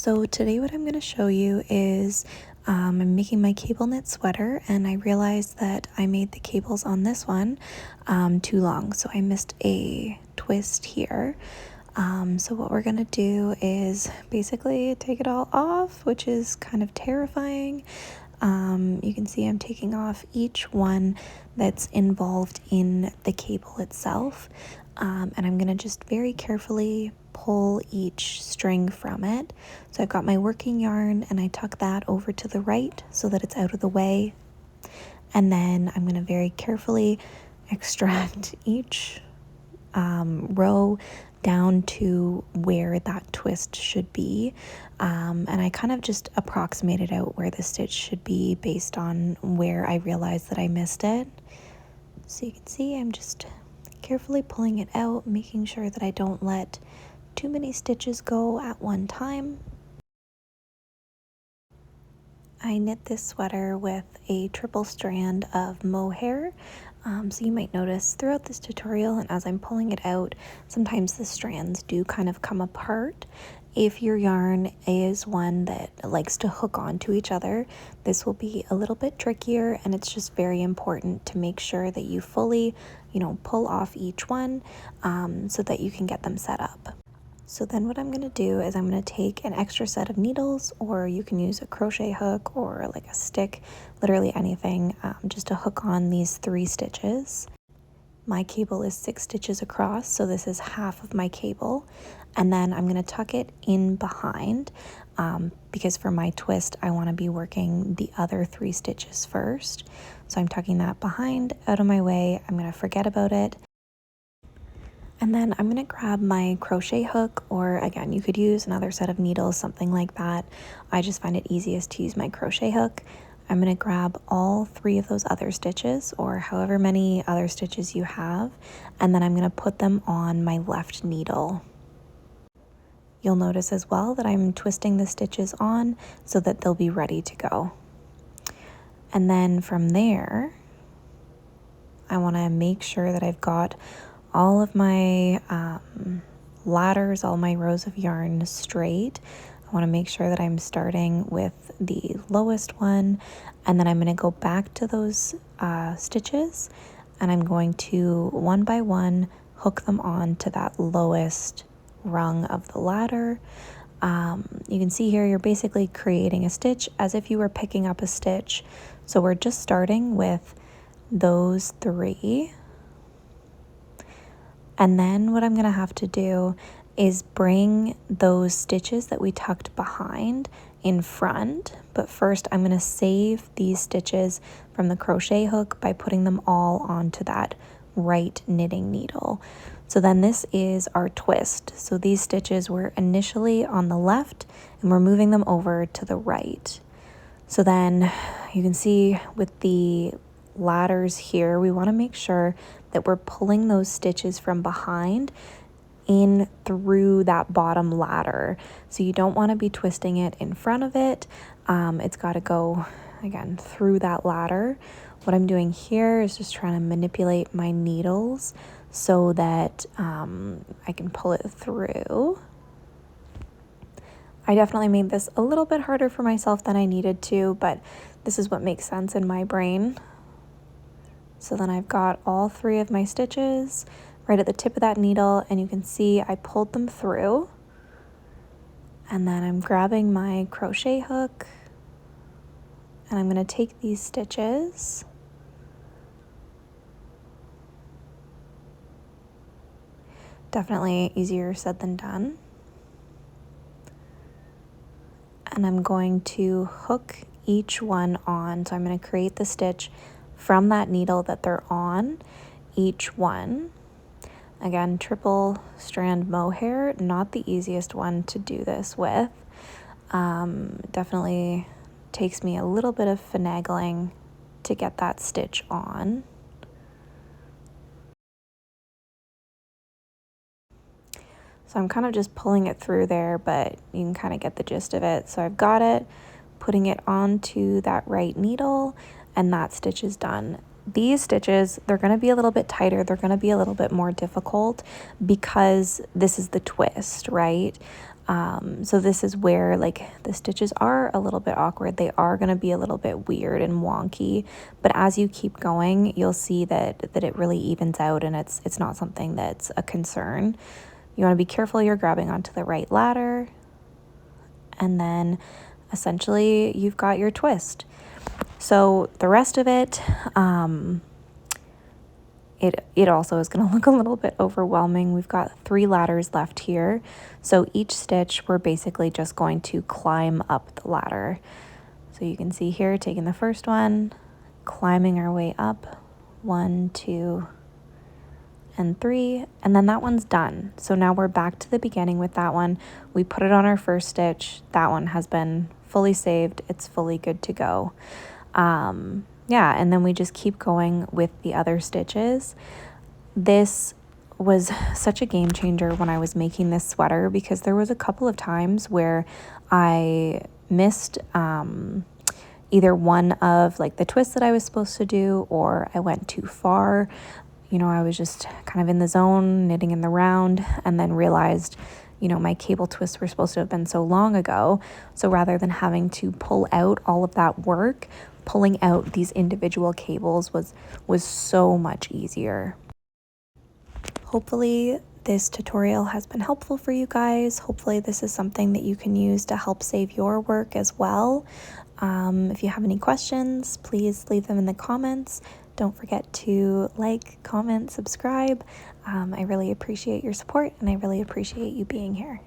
So today what I'm going to show you is I'm making my cable knit sweater, and I realized that I made the cables on this one too long, so I missed a twist here. So what we're going to do is basically take it all off, which is kind of terrifying. You can see I'm taking off each one that's involved in the cable itself, and I'm going to just very carefully pull each string from it. So I've got my working yarn and I tuck that over to the right so that it's out of the way, and then I'm going to very carefully extract each row down to where that twist should be, and I kind of just approximated out where the stitch should be based on where I realized that I missed it. So you can see I'm just carefully pulling it out, making sure that I don't let too many stitches go at one time. I knit this sweater with a triple strand of mohair. So you might notice throughout this tutorial and as I'm pulling it out, sometimes the strands do kind of come apart. If your yarn is one that likes to hook onto each other, this will be a little bit trickier, and it's just very important to make sure that you fully, pull off each one so that you can get them set up. So then what I'm going to do is I'm going to take an extra set of needles, or you can use a crochet hook or like a stick, literally anything, just to hook on these 3 stitches. My cable is 6 stitches across, so this is half of my cable. And then I'm going to tuck it in behind because for my twist, I want to be working the other 3 stitches first. So I'm tucking that behind, out of my way. I'm going to forget about it. And then I'm going to grab my crochet hook, or again, you could use another set of needles, something like that. I just find it easiest to use my crochet hook. I'm going to grab all 3 of those other stitches, or however many other stitches you have, and then I'm going to put them on my left needle. You'll notice as well that I'm twisting the stitches on so that they'll be ready to go. And then from there, I want to make sure that I've got all of my ladders, all my rows of yarn straight. I want to make sure that I'm starting with the lowest one, and then I'm going to go back to those stitches, and I'm going to one by one hook them on to that lowest rung of the ladder. You can see here you're basically creating a stitch as if you were picking up a stitch. So we're just starting with those 3. And then what I'm going to have to do is bring those stitches that we tucked behind in front. But first I'm going to save these stitches from the crochet hook by putting them all onto that right knitting needle. So then this is our twist. So these stitches were initially on the left and we're moving them over to the right. So then you can see with the ladders here, we want to make sure that we're pulling those stitches from behind in through that bottom ladder. So you don't want to be twisting it in front of it. It's got to go again through that ladder. What I'm doing here is just trying to manipulate my needles so that I can pull it through. I definitely made this a little bit harder for myself than I needed to, but this is what makes sense in my brain. So then I've got all 3 of my stitches right at the tip of that needle, and you can see I pulled them through. And then I'm grabbing my crochet hook, and I'm going to take these stitches definitely easier said than done. And I'm going to hook each one on. So I'm going to create the stitch from that needle that they're on, each one. Again, triple strand mohair, not the easiest one to do this with. Definitely takes me a little bit of finagling to get that stitch on. So I'm kind of just pulling it through there, but you can kind of get the gist of it. So I've got it, putting it onto that right needle, and that stitch is done. These stitches, they're going to be a little bit tighter. They're going to be a little bit more difficult because this is the twist, right? So this is where like the stitches are a little bit awkward. They are going to be a little bit weird and wonky, but as you keep going, you'll see that it really evens out, and it's not something that's a concern. You want to be careful you're grabbing onto the right ladder, and then essentially you've got your twist. So the rest of it, it also is going to look a little bit overwhelming. We've got 3 ladders left here. So each stitch, we're basically just going to climb up the ladder. So you can see here, taking the first one, climbing our way up, 1, 2, and 3, and then that one's done. So now we're back to the beginning with that one. We put it on our first stitch. That one has been fully saved. It's fully good to go. Yeah, and then we just keep going with the other stitches. This was such a game changer when I was making this sweater, because there was a couple of times where I missed either one of like the twists that I was supposed to do, or I went too far. You know, I was just kind of in the zone, knitting in the round, and then realized, you know, my cable twists were supposed to have been so long ago. So rather than having to pull out all of that work, pulling out these individual cables was so much easier. Hopefully this tutorial has been helpful for you guys. Hopefully this is something that you can use to help save your work as well. If you have any questions, please leave them in the comments. Don't forget to like, comment, subscribe. I really appreciate your support, and I really appreciate you being here.